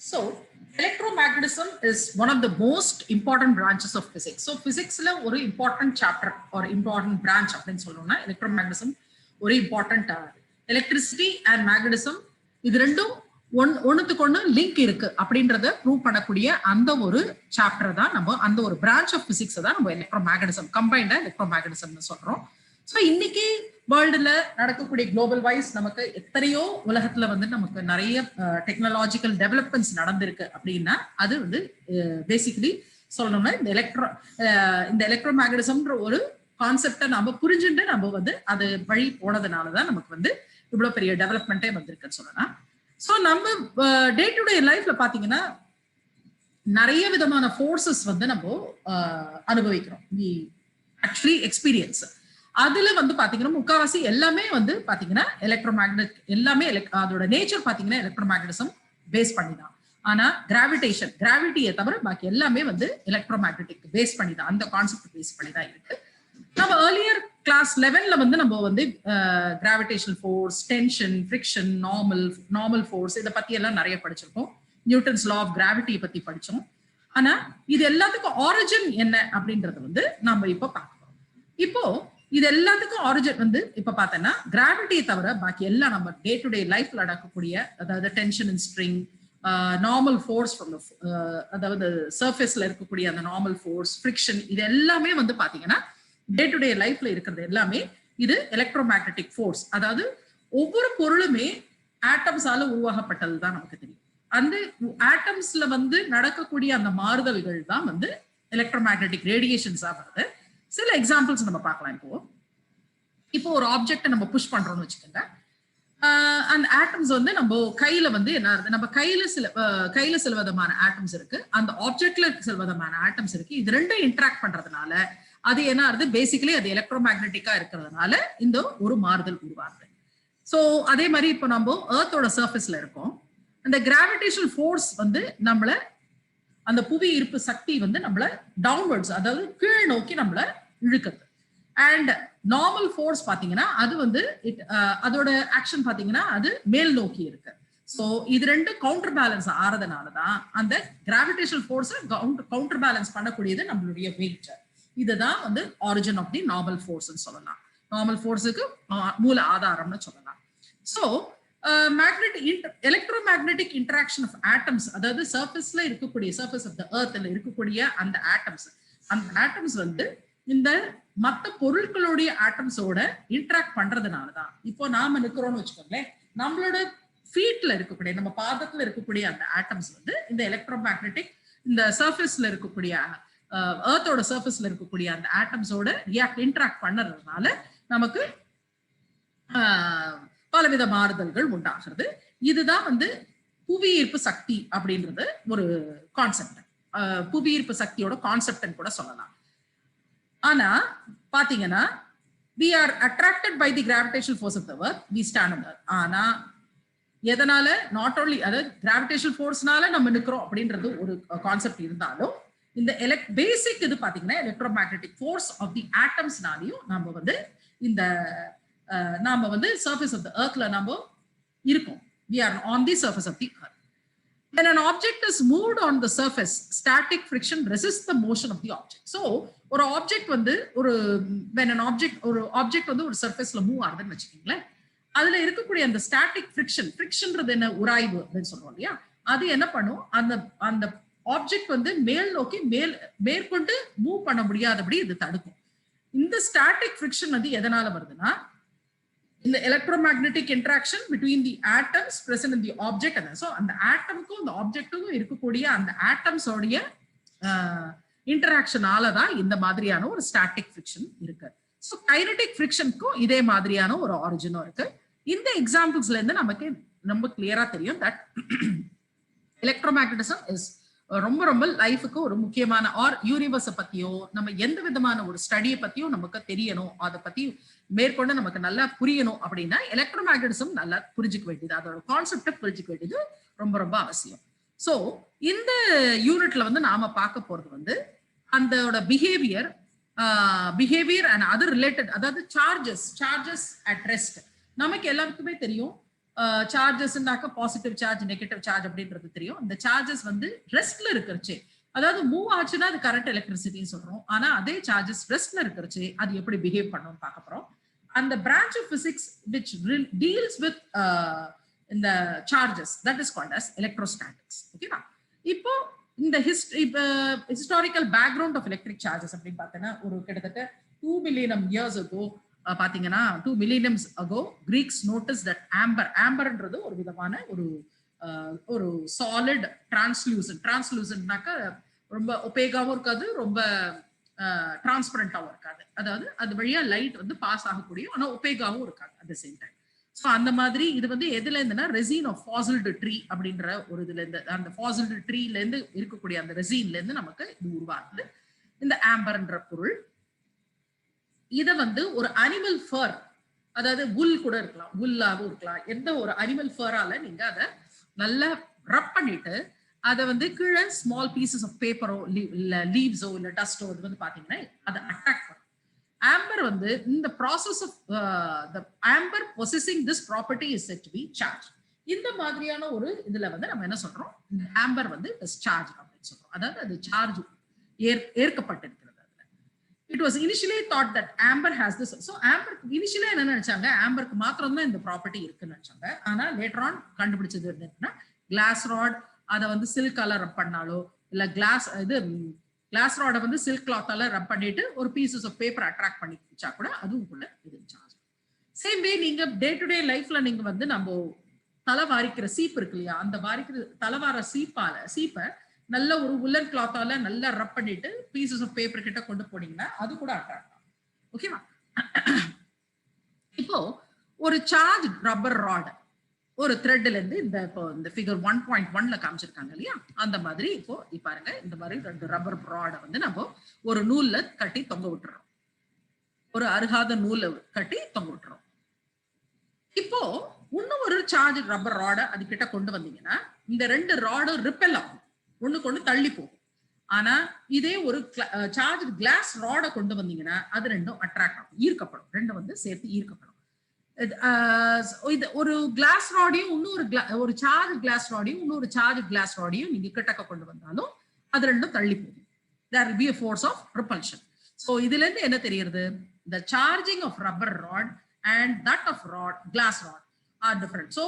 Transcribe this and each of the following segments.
So, electromagnetism is one of the most important branches of physics. So, physics la ஒரு important chapter or important branch அப்படின்னு சொல்லணும்னா electromagnetism ஒரு important electricity and magnetism இது ரெண்டும் ஒண்ணுத்துக்கு ஒண்ணு link இருக்கு அப்படின்றத ப்ரூவ் பண்ணக்கூடிய அந்த ஒரு சாப்டர் தான் நம்ம அந்த ஒரு பிரான்ச் ஆஃப் பிசிக்ஸ் தான் நம்ம எலக்ட்ரோமேக்னடிசம் கம்பைன்டா எலக்ட்ரோமேக்னடிசம்னு சொல்றோம். ஸோ இன்னைக்கு வேர்ல்டுல நடக்கக்கூடிய குளோபல் வைஸ் நமக்கு எத்தனையோ உலகத்துல வந்து நமக்கு நிறைய டெக்னாலஜிக்கல் டெவலப்மெண்ட்ஸ் நடந்திருக்கு அப்படின்னா அது வந்து பேசிக்கலி சொல்லணும்னா இந்த எலக்ட்ரோமேக்னடிசம்ன்ற ஒரு கான்செப்டை நம்ம புரிஞ்சுட்டு நம்ம வந்து அது வழி போனதுனாலதான் நமக்கு வந்து இவ்வளவு பெரிய டெவலப்மெண்ட்டே வந்திருக்குன்னு சொல்லலாம். ஸோ நம்ம டே டு டே லைஃப்ல பாத்தீங்கன்னா நிறைய விதமான ஃபோர்ஸஸ் வந்து நம்ம அனுபவிக்கிறோம். வி ஆக்சுவலி எக்ஸ்பீரியன்ஸ் அதுல வந்து பாத்தீங்கன்னா முக்காவாசி எல்லாமே வந்து பாத்தீங்கன்னா எலக்ட்ரோமேக்னெட் எல்லாமே அதோட நேச்சர் பாத்தீங்கன்னா எலக்ட்ரோமேக்னடிசம் பேஸ் பண்ணி தான். ஆனா கிராவிட்டியை தவிர பாக்கி எல்லாமே வந்து எலக்ட்ரோமேக்னெட்டிக் பேஸ் பண்ணி தான், அந்த கான்செப்ட் பேஸ் பண்ணி தான் இருக்கு. நம்ம ஏர்லியர் கிளாஸ் 11ல வந்து நம்ம வந்து gravitational force, tension, friction, normal force இதை பத்தி எல்லாம் நிறைய படிச்சிருக்கோம். நியூட்டன்ஸ் லா ஆஃப் கிராவிட்டியை பத்தி படிச்சோம். ஆனா இது எல்லாத்துக்கும் ஆரிஜின் என்ன அப்படின்றத வந்து நம்ம இப்ப பார்க்கிறோம். இப்போ இது எல்லாத்துக்கும் ஆரிஜின் வந்து இப்ப பார்த்தோன்னா கிராவிட்டியை தவிர பாக்கி எல்லாம் நம்ம டே டு டே லைஃப்ல நடக்கக்கூடிய, அதாவது tension in string, normal force from அதாவது சர்ஃபேஸ்ல இருக்கக்கூடிய அந்த நார்மல் ஃபோர்ஸ், ஃப்ரிக்ஷன், இது எல்லாமே வந்து பாத்தீங்கன்னா டே டு டே லைஃப்ல இருக்கிறது எல்லாமே இது எலக்ட்ரோமேக்னெட்டிக் ஃபோர்ஸ். அதாவது ஒவ்வொரு பொருளுமே ஆட்டம்ஸால உருவாக்கப்பட்டது தான் நமக்கு தெரியும். அந்த ஆட்டம்ஸ்ல வந்து நடக்கக்கூடிய அந்த மாறுதல்கள் தான் வந்து எலக்ட்ரோமேக்னெட்டிக் ரேடியேஷன்ஸா வருது. சில எக்ஸாம்பிள்ஸ் நம்ம பார்க்கலாம். இப்போ ஒரு ஆப்ஜெக்டை நம்ம புஷ் பண்றோம்னு வச்சுக்கோங்க. அந்த ஆட்டம்ஸ் வந்து நம்ம கையில வந்து என்ன ஆகுது, நம்ம கையில சில விதமான ஆட்டம்ஸ் இருக்கு, அந்த ஆப்ஜெக்ட்ல சில விதமான ஆட்டம்ஸ் இருக்கு. இது ரெண்டும் இன்டராக்ட் பண்றதுனால அது என்ன ஆகுது, பேசிக்கலி அது எலக்ட்ரோமேக்னெட்டிக்கா இருக்கிறதுனால இந்த ஒரு மாறுதல் உருவாகுது. ஸோ அதே மாதிரி இப்போ நம்ம எர்த்தோட சர்ஃபேஸ்ல இருக்கோம். அந்த கிராவிடேஷனல் ஃபோர்ஸ் வந்து நம்மள, அந்த புவி ஈர்ப்பு சக்தி வந்து நம்மள டவுன்வர்ட்ஸ், அதாவது கீழ் நோக்கி நம்மள இழுக்குது. அண்ட் நார்மல் ஃபோர்ஸ் பாத்தீங்கன்னா அது வந்து அதோட ஆக்ஷன் பாத்தீங்கன்னா அது மேல் நோக்கி இருக்கு. ஸோ இது ரெண்டு கவுண்டர் பேலன்ஸ் ஆறதுனாலதான் அந்த கிராவிடேஷனல் ஃபோர்ஸை கவுண்டர் பேலன்ஸ் பண்ணக்கூடியது நம்மளுடைய வெயிட். இதுதான் வந்து origin of the normal force சொல்லலாம். நார்மல் ஃபோர்ஸுக்கு மூல ஆதாரம்னு சொல்லலாம். So electromagnetic interaction of atoms, அதாவது சர்ஃபேஸ்ல இருக்கக்கூடிய, சர்ஃபேஸ் ஆஃப் த எர்த்ல இருக்கக்கூடிய அந்த ஆட்டம்ஸ் வந்து இந்த மற்ற பொருட்களுடைய ஆட்டம்ஸோட இன்டராக்ட் பண்றதுனாலதான் இப்போ நாம நிக்கிறோம்னு வச்சுக்கோங்களேன், நம்மளோட ஃபீட்ல இருக்கக்கூடிய, நம்ம பாதத்துல இருக்கக்கூடிய அந்த ஆட்டம்ஸ் வந்து இந்த எலக்ட்ரோமேக்னெட்டிக், இந்த சர்ஃபேஸ்ல இருக்கக்கூடிய எர்த்தோட சர்ஃபேஸ்ல இருக்கக்கூடிய அந்த ஆட்டம்ஸோட இன்டராக்ட் பண்ணறதுனால நமக்கு பலவித மாறுதல்கள் உண்டாகிறது. இதுதான் வந்து புவியீர்ப்பு சக்தி அப்படின்றது ஒரு கான்செப்ட், புவியீர்ப்பு சக்தியோட கான்செப்ட்னு கூட சொல்லலாம். ஆனா பாத்தீங்கன்னா we are attracted by the gravitational force of the earth, we stand on earth. ஆனா எதனால, நாட் ஓன்லி அதாவது கிராவிடேஷனல் ஃபோர்ஸ்னால நம்ம நிக்கிறோம் அப்படின்றது ஒரு கான்செப்ட் இருந்தாலும், இந்த பேசிக் இது பாத்தீங்கன்னா எலக்ட்ரோமேக்னெட்டிக் ஃபோர்ஸ் ஆஃப் தி ஆட்டம்ஸ்னாலையும் நம்ம வந்து இந்த நாம வந்து சர்ஃபேஸ் ஆஃப் தி எர்த்ல நம்ம இருக்கோம். we are on the surface of the earth. When an object is moved on the surface, static friction resists the motion of the object. So ஒரு object வந்து ஒரு ஆப்ஜெக்ட் வந்து ஒரு சர்ஃபேஸ்ல மூவ் ஆகுதுன்னு வச்சுக்கீங்களேன், அதுல இருக்கக்கூடிய அந்த ஸ்டாட்டிக் ஃப்ரிக்ஷன்றது என்ன, உராய்வு அப்படின்னு சொல்றோம் இல்லையா, அது என்ன பண்ணும், அந்த ஆப்ஜெக்ட் வந்து மேல் நோக்கி மேற்கொண்டு மூவ் பண்ண முடியாதபடி இது தடுக்கும். இந்த ஸ்டாட்டிக் ஃப்ரிக்ஷன் வந்து எதனால வருதுன்னா, இந்த electromagnetic interaction between the atoms present in the object. So அந்த ஆட்டம்க்கும் அந்த ஆப்ஜெக்ட்டுக்கும் இருக்கக்கூடிய அந்த ஆட்டம்ஸோடைய இன்டராக்ஷனால தான் இந்த மாதிரியான ஒரு ஸ்டாட்டிக் ஃப்ரிக்ஷன் இருக்கு. ஸோ கைனடிக் ஃப்ரிக்ஷனுக்கும் இதே மாதிரியான ஒரு ஆரிஜினும் இருக்கு. இந்த எக்ஸாம்பிள்ஸ்ல இருந்து நமக்கு ரொம்ப கிளியரா தெரியும் தட் எலக்ட்ரோமேக்னடிசம் இஸ் ரொம்ப ரொம்ப லைஃபுக்கு ஒரு முக்கியமான, ஆர் யூனிவர்ஸை பத்தியோ நம்ம எந்த விதமான ஒரு ஸ்டடியை பத்தியும் நமக்கு தெரியணும், அதை பத்தி மேற்கொண்டு நமக்கு நல்லா புரியணும் அப்படின்னா எலக்ட்ரோமேக்னடிசம் நல்லா புரிஞ்சுக்க வேண்டியது, அதோட கான்செப்டை புரிஞ்சுக்க வேண்டியது ரொம்ப ரொம்ப அவசியம். ஸோ இந்த யூனிட்ல வந்து நாம பார்க்க போறது வந்து அதோட பிஹேவியர் அண்ட் அதர் ரிலேட்டட், அதாவது சார்ஜஸ் அட் ரெஸ்ட். நமக்கு எல்லாருக்குமே தெரியும் சார்ஜஸ்னாக்க பாசிட்டிவ் சார்ஜ் நெகட்டிவ் சார்ஜ் அப்படின்றது தெரியும். இந்த சார்ஜஸ் வந்து ரெஸ்ட்ல இருக்கிறச்சு, அதாவது மூவ் ஆச்சுன்னா அது கரண்ட் எலக்ட்ரிசிட்டின்னு சொல்றோம். ஆனா அதே சார்ஜஸ் ரெஸ்ட்ல இருக்கிறச்சு அது எப்படி பிஹேவ் பண்ணும் பார்க்க போறோம். அந்த branch of physics which deals with இந்த charges that is called as electrostatics. ஓகேவா? இப்போ இந்த historical background of electric charges அப்படின்னு பார்த்தீங்கன்னா ஒரு கிட்டத்தட்ட 2 மில்லியன் இயர்ஸ் ago பாத்தீங்கன்னா 2 million ago Greeks notice that ஆம்பர்ன்றது ஒரு விதமான ஒரு சாலிட் டிரான்ஸ்லூசன்ட்னாக்க ரொம்ப ஒபேகாவும் இருக்காது, ரொம்ப டிரான்ஸ்பரண்டாவும் இருக்காது. அதாவது அது வழியா லைட் வந்து பாஸ் ஆகக்கூடிய ஆனா ஒபேகாவும் இருக்காது at the same time. So அந்த மாதிரி இது வந்து எதுல இருந்துன்னா ரெசின் ஆஃப் ஃபாசில்டு ட்ரீ அப்படின்ற ஒரு இதுல இருந்து, அந்த ஃபாசில்டு ட்ரீல இருந்து இருக்கக்கூடிய அந்த ரெசின்ல இருந்து நமக்கு இது உருவாகுது இந்த ஆம்பர்ன்ற பொருள். இதை வந்து ஒரு அனிமல் ஃபர், அதாவது உல் கூட இருக்கலாம், உல்லாவும் இருக்கலாம், எந்த ஒரு அனிமல் ஃபரால நீங்க அதை நல்லா ரப் பண்ணிட்டு அதை வந்து கீழே ஸ்மால் பீசஸ் ஆஃப் பேப்பரோ இல்ல லீவ்ஸோ இல்ல டஸ்டோ இது வந்து பாத்தீங்கன்னா அதை அட்டாக் பண்ணும். ஆம்பர் வந்து இந்த process of amber possessing this property is said to be charge. இந்த மாதிரியான ஒரு இதுல வந்து நம்ம என்ன சொல்றோம், இந்த ஆம்பர் வந்து சார்ஜ் அப்படின்னு சொல்றோம். அதாவது அது charge ஏற்கப்பட்டிருக்கிறது. It was initially thought that amber has this. So amber initially என்ன நினைச்சாங்க, ஆம்பருக்கு மாத்திரம் தான் இந்த ப்ராப்பர்ட்டி இருக்குன்னு நினைச்சாங்க. ஆனா லேட்டர் ஆன் கண்டுபிடிச்சது என்னன்னா கிளாஸ் ராட் அதை வந்து சில்க் கலர் ரப் பண்ணாலோ இல்ல கிளாஸ் ராட வந்து சில்க் கிளாத்தால ரப் பண்ணிட்டு ஒரு பீசஸ் ஆஃப் பேப்பர் அட்ராக்ட் பண்ணி வச்சா கூட அதுவும் கூட இது சார்ஜ். சேம் வே நீங்க டே டு டே லைஃப்ல நீங்க வந்து நம்ம தலை வாரிக்கிற சீப் இருக்கு இல்லையா, அந்த வாரிக்கிற தலைவார சீப்பை நல்ல ஒரு உல்லன் கிளாத்தால நல்லா ரப் பண்ணிட்டு பீசஸ் ஆஃப் பேப்பர் கிட்ட கொண்டு போனீங்கன்னா அது கூட அட்ராக்ட் ஆகும். ஓகேவா? இப்போ ஒரு சார்ஜ் ரப்பர் ராட் ஒரு த்ரெட்ல இருந்து இந்த ஃபிகர் 1.1ல காமிச்சிருக்காங்க இல்லையா, அந்த மாதிரி இப்போ பாருங்க இந்த மாதிரி 2 ரப்பர் ராடை வந்து நம்ம ஒரு நூல்ல கட்டி தொங்க விட்டுறோம், ஒரு அருகாத நூலை கட்டி தொங்க விட்டுறோம். இப்போ இன்னும் ஒரு சார்ஜ் ரப்பர் ராடை அது கிட்ட கொண்டு வந்தீங்கன்னா இந்த 2 ராடும் ரிப்பெல் ஆகும், ஒண்ணுக்கு ஒண்ணு தள்ளி போகும். ஆனா இதே ஒரு சார்ஜ் கிளாஸ் ராடை கொண்டு வந்தீங்கன்னா அது ரெண்டும் அட்ராக்ட் ஆகும், ஈர்க்கப்படும், ரெண்டும் வந்து சேர்த்து ஈர்க்கப்படும். ஒரு கிளாஸ் ராடையும் ஒரு சார்ஜ் கிளாஸ் ராடையும் இன்னொரு சார்ஜ் கிளாஸ் ராடையும் நீங்க கிட்டக்க கொண்டு வந்தாலும் அது ரெண்டும் தள்ளி போகும். There will be a force of repulsion. So இதுல இருந்து என்ன தெரியுது, the charging of rubber rod and that of glass rod are different. So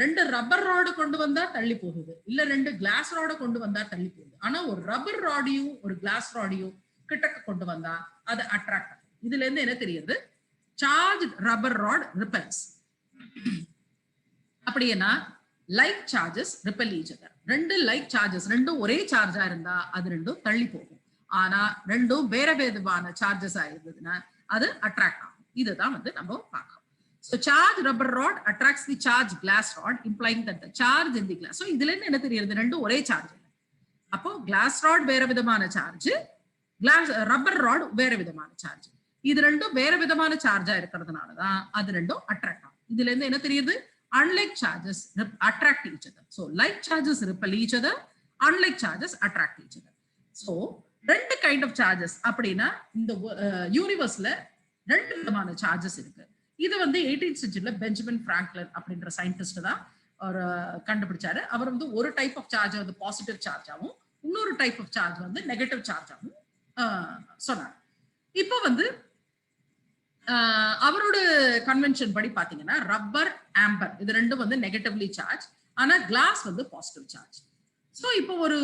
2 rubber rod கொண்டு வந்தா தள்ளி போகுது, இல்ல 2 கிளாஸ் ராட கொண்டு வந்தா தள்ளி போகுது. ஆனா ஒரு ரப்பர் ராடையும் ஒரு கிளாஸ் ராடையும் கிட்டக்க கொண்டு வந்தா அது அட்ராக்ட் ஆகும். இதுல இருந்து என்ன தெரியுது, charged rubber rod repels. அப்படின்னா like charges repel each other. 2 like charges ரெண்டும் ஒரே சார்ஜா இருந்தா அது ரெண்டும் தள்ளி போகும். ஆனா ரெண்டும் வேற விதமான சார்ஜஸ் இருந்ததுன்னா அது அட்ராக்ட் ஆகும். இதுதான் வந்து நம்ம பார்க்கணும். So charge rubber rod attracts the charge glass rod, implying that the charge in the glass. So இதுல என்ன தெரியுது, ரெண்டும் ஒரே சார்ஜ் இல்லை. அப்போ கிளாஸ் ராட் வேற விதமான சார்ஜ், ரப்பர் ராட் வேற விதமான சார்ஜ். இது ரெண்டும் வேற விதமான சார்ஜா இருக்கிறதுனாலதான் அது ரெண்டும் அட்ராக்ட் ஆகும். இதுல இருந்து என்ன தெரியுது, unlike charges attract each other. So like charges repel each other, unlike charges attract each other. So 2 kind of charges அப்படின்னா இந்த யூனிவர்ஸ்ல 2 விதமான சார்ஜஸ் இருக்கு. இது வந்து 18th செஞ்சுரியில பெஞ்சமின் பிராங்க்லின் அப்படின்ற சயின்டிஸ்ட் தான் ஒரு கண்டுபிடிச்சாரு. அவர் வந்து ஒரு டைப் ஆஃப் சார்ஜ் வந்து பாசிட்டிவ் சார்ஜாவும் இன்னொரு டைப் ஆஃப் சார்ஜ் வந்து நெகட்டிவ் சார்ஜாவும் சொன்னார். இப்போ வந்து அவரோட கன்வென்ஷன் படி பாத்தீங்கன்னா ரப்பர் ஆம்பர் இது ரெண்டும் வந்து நெகட்டிவ்லி சார்ஜ், ஆனா கிளாஸ் வந்து பாசிட்டிவ் சார்ஜ். ஸோ இப்போ ஒரு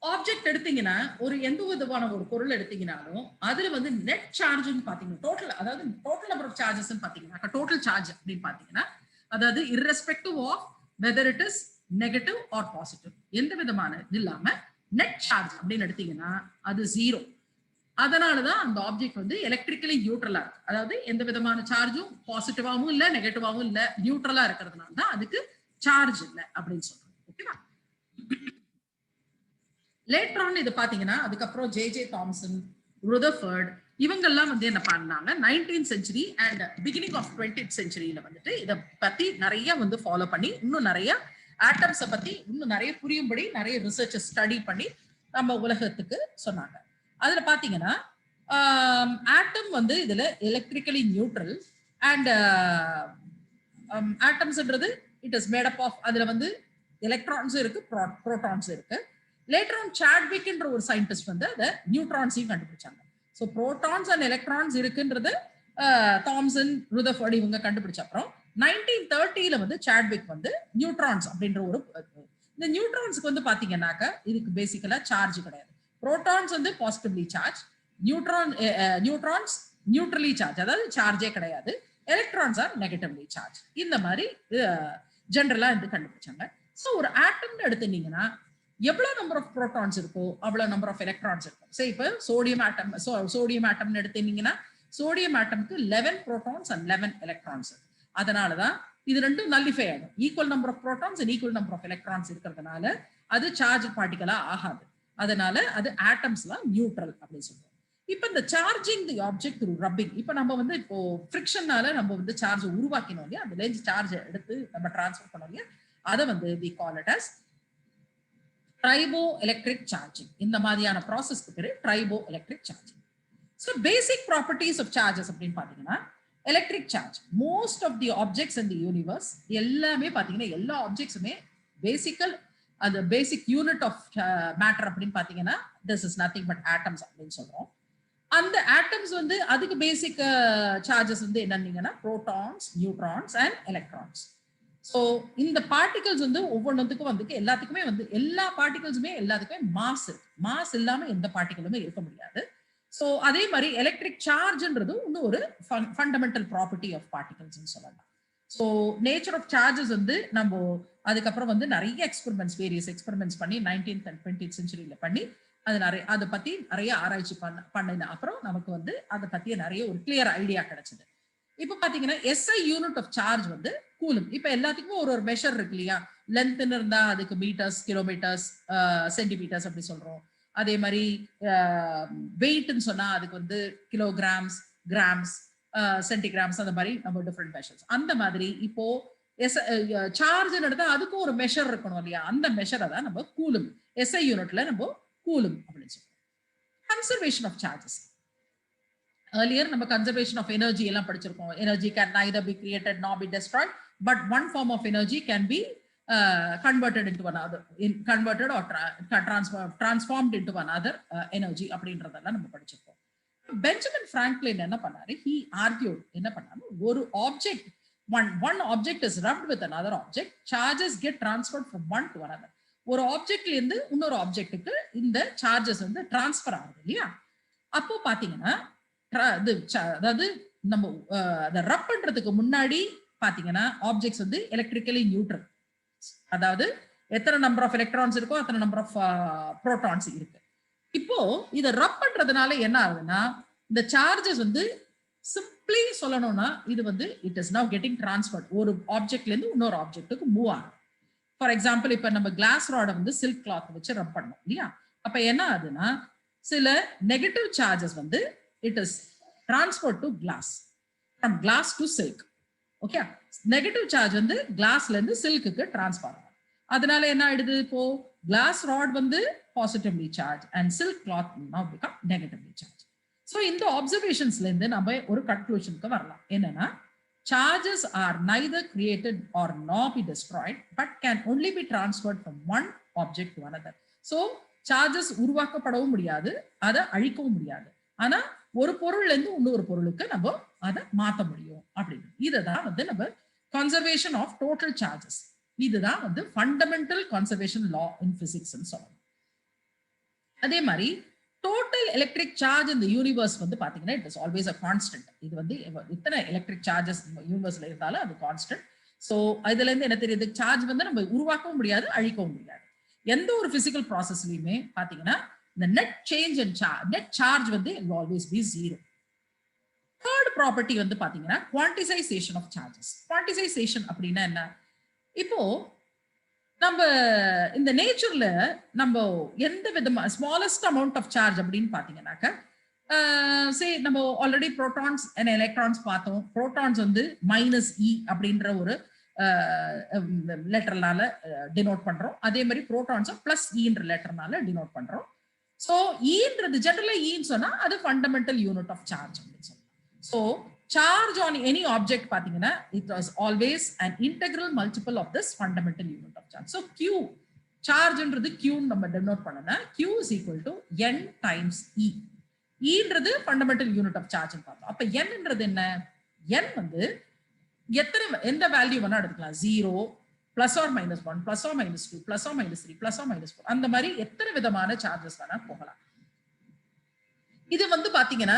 ஆப்ஜெக்ட் எடுத்தீங்கன்னா ஒரு எந்த விதமான ஒரு பொருள் எடுத்தீங்கன்னாலும் அதுல வந்து நெட் சார்ஜ்னு பாத்தீங்கன்னா டோட்டல் நம்பர் ஆஃப் சார்ஜஸ் பாத்தீங்கன்னா டோட்டல் சார்ஜ் அப்படின்னு பாத்தீங்கன்னா அதாவது irrespective of whether it is negative or positive எந்த விதமான இது இல்லாம நெட் சார்ஜ் அப்படின்னு எடுத்தீங்கன்னா அது 0. அதனாலதான் அந்த ஆப்ஜெக்ட் வந்து எலக்ட்ரிக்கலி நியூட்ரலா இருக்கு, அதாவது எந்த விதமான சார்ஜும் பாசிட்டிவாவும் இல்ல நெகட்டிவாவும் இல்ல, நியூட்ரலா இருக்கிறதுனால தான் அதுக்கு சார்ஜ் இல்லை அப்படின்னு சொல்றோம். ஓகேவா? லேட்டர் ஆன் இது பாத்தீங்கன்னா அதுக்கப்புறம் ஜே தாம்சன், ருதர்ஃபர்ட் இவங்கெல்லாம் வந்து என்ன பண்ணாங்க 19th century and beginning of 20th செஞ்சுரியில வந்துட்டு இதை பத்தி நிறைய வந்து ஃபாலோ பண்ணி இன்னும் நிறைய ஆட்டம்ஸை பத்தி இன்னும் நிறைய புரியும்படி நிறைய ரிசர்ச் ஸ்டடி பண்ணி நம்ம உலகத்துக்கு சொன்னாங்க. அதுல பாத்தீங்கன்னா ஆட்டம் வந்து இதுல எலக்ட்ரிக்கலி நியூட்ரல் அண்ட் ஆட்டம்ஸ்ன்றது it is made up of, அதுல வந்து எலக்ட்ரான்ஸும் இருக்கு, புரோட்டான்ஸும் இருக்கு. லேட்டர் ஆன் சாட்விக்ன்ற ஒரு சயின்டிஸ்ட் வந்து அதை நியூட்ரான்ஸையும் கண்டுபிடிச்சாங்க. ஸோ புரோட்டான்ஸ் அண்ட் எலக்ட்ரான்ஸ் இருக்குன்றது தாம்சன், ருதர்ஃபோர்ட் இவங்க கண்டுபிடிச்ச அப்புறம் 1930 வந்து சாட்விக் வந்து நியூட்ரான்ஸ் அப்படின்ற ஒரு, இந்த நியூட்ரான்ஸ்க்கு வந்து பாத்தீங்கன்னாக்க இதுக்கு பேசிக்கலா சார்ஜ் கிடையாது. புரோட்டான்ஸ் வந்து positively charge, neutrons neutrally charge, அதாவது சார்ஜே கிடையாது. Electrons R negatively charge. இந்த மாதிரி ஜெனரலா இது கண்டுபிடிச்சாங்க. ஸோ ஒரு ஆட்டம்னு எடுத்துட்டீங்கன்னா எவ்வளவு நம்பர் ஆஃப் புரோட்டான்ஸ் இருக்கோ அவ்வளவு நம்பர் ஆஃப் எலக்ட்ரான்ஸ் இருக்கும். சரி, இப்போ சோடியம் ஆட்டம்னு எடுத்தீங்கன்னா சோடியம் ஆட்டம்க்கு 11 புரோட்டான்ஸ் அண்ட் 11 எலக்ட்ரான்ஸ். அதனாலதான் இது ரெண்டும் நல்லிஃபை ஆகும். Equal number of protons and equal number of electrons இருக்கிறதுனால அது சார்ஜ் பார்ட்டிகளா ஆகாது. அதனால அது ஆட்டம்ஸ்லாம் நியூட்ரல் அப்படின்னு சொல்றோம். இப்ப இந்த சார்ஜிங் தி ஆப்ஜெக்ட் த்ரூ ரப்பிங், இப்ப நம்ம வந்து இப்போ ஃப்ரிக்ஷனால நம்ம வந்து சார்ஜ் உருவாக்கினோம் இல்லையா, அதுல இருந்து சார்ஜ் எடுத்து நம்ம டிரான்ஸ்ஃபர் பண்ணோம் இல்லையா, அதை வந்து we call it as triboelectric charging. இந்த மாதிரியான ப்ராசஸ்க்கு பேரு triboelectric charging. So basic properties of charges அப்படின்னு பாத்தீங்கன்னா, electric charge, most of the objects in the universe எல்லாமே பாத்தீங்கன்னா எல்லா ஆப்ஜெக்ட்ஸுமே பேசிக்கல், அது பேசிக் யூனிட் ஆஃப் மேட்டர் அப்படின்னு பாத்தீங்கன்னா this is nothing but atoms அப்படின்னு சொல்றோம். அந்த ஆட்டம்ஸ் வந்து அதுக்கு பேசிக் சார்ஜஸ் வந்து என்னன்னீங்கன்னா protons, neutrons and electrons. So இந்த பார்ட்டிகல்ஸ் வந்து ஒவ்வொன்றுத்துக்கும் வந்து எல்லாத்துக்குமே வந்து எல்லா பார்ட்டிகல்ஸுமே எல்லாத்துக்குமே மாஸ் இருக்கு. மாஸ் இல்லாம எந்த பார்ட்டிகளுமே இருக்க முடியாது. ஸோ அதே மாதிரி எலக்ட்ரிக் சார்ஜ்ன்றது இன்னும் ஒரு ஃபண்டமெண்டல் ப்ராப்பர்ட்டி ஆஃப் பார்ட்டிகல்ஸ்ன்னு சொல்லலாம். ஸோ நேச்சர் ஆஃப் சார்ஜஸ் வந்து நம்ம அதுக்கப்புறம் வந்து நிறைய எக்ஸ்பெரிமெண்ட்ஸ், வேரியஸ் எக்ஸ்பெரிமெண்ட்ஸ் பண்ணி 19th and 20th centuryல பண்ணி அது நிறைய அதை பத்தி நிறைய ஆராய்ச்சி பண்ணின அப்புறம் நமக்கு வந்து அதை பத்திய நிறைய ஒரு கிளியர் ஐடியா கிடைச்சது. இப்ப பாத்தீங்கன்னா SI யூனிட் ஆஃப் சார்ஜ் வந்து கூலும். இப்ப எல்லாத்துக்குமே ஒரு ஒரு மெஷர் இருக்கு இல்லையா, லென்த்னு இருந்தா அதுக்கு மீட்டர்ஸ், கிலோமீட்டர்ஸ், சென்டிமீட்டர்ஸ் அப்படி சொல்றோம். அதே மாதிரி வெயிட்னு சொன்னா அதுக்கு வந்து கிலோகிராம்ஸ், கிராம்ஸ், சென்டிகிராம்ஸ், அந்த மாதிரி நம்ம டிஃப்ரெண்ட் மெஷர்ஸ். அந்த மாதிரி இப்போ சார்ஜ் எடுத்தா அதுக்கும் ஒரு மெஷர் இருக்கணும் இல்லையா, அந்த மெஷரை தான் நம்ம கூலும், SI யூனிட்ல நம்ம கூலும் அப்படின்னு சொல்றோம். கன்சர்வேஷன் ஆஃப் சார்ஜஸ், earlier நம்ம conservation of energy எல்லாம் படிச்சிருக்கோம். Energy can neither be created nor be destroyed, but one form of energy can be converted into another, converted or transformed into another energy அப்படின்றதெல்லாம் நம்ம படிச்சிருக்கோம். Benjamin Franklin என்ன பண்ணாரு, he argued, என்ன பண்ணாரு, ஒரு object, one object is rubbed with another object, charges get transferred from one to another. ஒரு ஆப்ஜெக்ட்ல இருந்து இன்னொரு ஆப்ஜெக்ட்டுக்கு இந்த சார்ஜஸ் வந்து டிரான்ஸ்ஃபர் ஆகுது இல்லையா. அப்போ பாத்தீங்கன்னா அதாவது நம்ம அதை ரப் பண்றதுக்கு முன்னாடி பாத்தீங்கன்னா ஆப்ஜெக்ட்ஸ் வந்து எலக்ட்ரிக்கலி நியூட்ரல், அதாவது எத்தனை நம்பர் ஆஃப் எலக்ட்ரான்ஸ் இருக்கோ அத்தனை நம்பர் ஆஃப் புரோட்டான்ஸ் இருக்கு. இப்போ இதை ரப் பண்றதுனால என்ன ஆகுதுன்னா இந்த சார்ஜஸ் வந்து சிம்பிளி சொல்லணும்னா இது வந்து it is now getting transferred, ஒரு ஆப்ஜெக்ட்ல இருந்து இன்னொரு ஆப்ஜெக்ட்டுக்கு மூவ் ஆகும். ஃபார் எக்ஸாம்பிள் இப்ப நம்ம கிளாஸ் ராட வந்து சில்க் கிளாத் வச்சு ரப் பண்ணோம் இல்லையா, அப்ப என்ன ஆகுதுன்னா சில நெகட்டிவ் சார்ஜஸ் வந்து it is transferred to glass, from glass to silk. Okay, negative charge வந்து glassல இருந்து silkக்கு transfer ஆகும். அதனால என்ன ஆயிடுது, இப்போ glass rod வந்து positively charged and silk cloth now become negatively charged. So இந்த observationsல இருந்து நம்ம ஒரு conclusionக்கு வரலாம். என்னன்னா charges are neither created or nor be destroyed but can only be transferred from one object to another. So charges உருவாக்கப்படவும் முடியாது, அதை அழிக்கவும் முடியாது. ஆனா ஒரு பொருள்ல இருந்து இன்னொரு பொருளுக்கு நம்ம அதை மாத்த முடியும் அப்படின்னு. இதுதான் வந்து நம்ம கன்சர்வேஷன் ஆஃப் டோட்டல் சார்ஜஸ், இதுதான் வந்து ஃபண்டமெண்டல் கன்சர்வேஷன் லா இன் பிசிக்ஸ் சொல்லணும். அதே மாதிரி டோட்டல் எலக்ட்ரிக் சார்ஜ் இந்த யூனிவர்ஸ் வந்து பாத்தீங்கன்னா it is always a constant. இது வந்து இத்தனை எலக்ட்ரிக் சார்ஜஸ் யூனிவர்ஸ்ல இருந்தாலும் அது கான்ஸ்டன்ட். ஸோ இதுல இருந்து என்ன தெரியுது, சார்ஜ் வந்து நம்ம உருவாக்கவும் முடியாது, அழிக்கவும் முடியாது. எந்த ஒரு பிசிக்கல் ப்ராசஸ்லயுமே பாத்தீங்கன்னா the net change in charge, net charge வந்து will always be zero. Third property வந்து பாத்தீங்கன்னா quantization of charges. Quantization அப்படின்னா என்ன, இப்போ நம்ம இந்த நேச்சர்ல நம்ம எந்த விதமா ஸ்மாலஸ்ட் அமௌண்ட் ஆஃப் சார்ஜ் அப்படின்னு பாத்தீங்கன்னாக்க நம்ம ஆல்ரெடி புரோட்டான்ஸ் அண்ட் எலக்ட்ரான்ஸ் பார்த்தோம். புரோட்டான்ஸ் வந்து -e அப்படின்ற ஒரு லெட்டர்னால டினோட் பண்றோம். அதே மாதிரி புரோட்டான்ஸை +e லெட்டர்னால டினோட் பண்றோம். ஸோ ஈன்றது ஜெனரலா ஈன்னு சொன்னா அது ஃபண்டமெண்டல் யூனிட் ஆஃப் சார்ஜ் அப்படின்னு சொல்லலாம். So charge on any object பாத்தீங்கன்னா it was always an integral multiple of this fundamental unit of charge. So q chargeன்றது q நம்ம denote பண்ணனா q is equal to n times e. ன்றது fundamental unit of charge ன்னு பார்த்தோம். அப்ப n ன்றது என்ன? n வந்து எந்த வேல்யூ வேணா எடுத்துக்கலாம். 0 plus or minus 1 plus or minus 2 plus or minus 3 plus or minus 4 அந்த மாதிரி எத்தனை விதமான சார்ஜஸ் வேணா போகலாம். இது வந்து பாத்தீங்கன்னா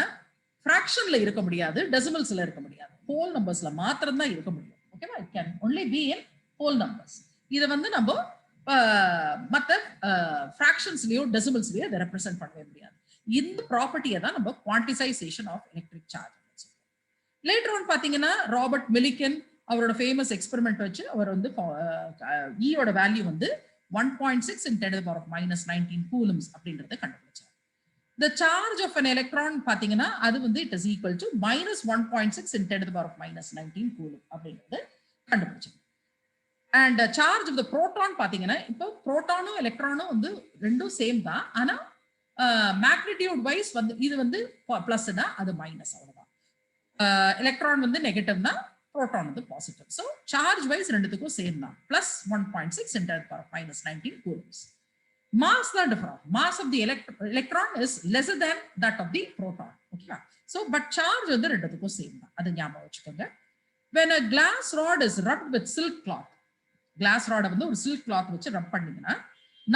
ஃபிராக்ஷன்ல இருக்க முடியாது, டெசிமல்ஸ்ல இருக்க முடியாது, ஹோல் நம்பர்ஸ்ல மாத்திரம் தான் இருக்க முடியும். ஓகேவா? It can only be in whole numbers. இதை வந்து நம்ம மற்ற ஃபிராக்ஷன்ஸ்லயோ டெசிமல்ஸ்லயோ இதை ரெப்ரசென்ட் பண்ணவே முடியாது. இந்த ப்ராப்பர்ட்டியை தான் நம்ம quantization of electric charge. Later on பாத்தீங்கன்னா ராபர்ட் மில்லிகன் அவரோட ஃபேமஸ் எக்ஸ்பெரிமெண்ட் வச்சு அவர் வந்து ஈயோட வேல்யூ வந்து 1.6 in 10 to the power of minus 19 coulombs அப்படின்றத கண்டுபிடிச்சார். The charge of an electron பாத்தீங்கன்னா அது வந்து it is equal to minus 1.6 in 10 to the power of minus 19 coulomb அப்படின்றத கண்டுபிடிச்சார். And charge of the proton பாத்தீங்கன்னா இப்போ புரோட்டானும் எலக்ட்ரானும் வந்து ரெண்டும் சேம் தான், ஆனா மேக்னிடியூட் வைஸ் வந்து இது வந்து பிளஸ்னா அது மைனஸ், அவ்வளவுதான். எலக்ட்ரான் வந்து நெகட்டிவ்னா புரோட்டான் வந்து பாசிட்டிவ். ஸோ சார்ஜ் வைஸ் ரெண்டுத்துக்கும் சேம் தான். Plus 1.6 into 10 to the power of minus 19 coulombs. Mass தான் different. Mass of the electron is lesser than that of the proton. Okay. So but charge வந்து ரெண்டுத்துக்கும் same தான், அது ஞாபகம் வச்சுக்கோங்க. When a glass rod is rubbed with silk cloth, glass rod வந்து ஒரு silk cloth வச்சு ரப் பண்ணீங்கன்னா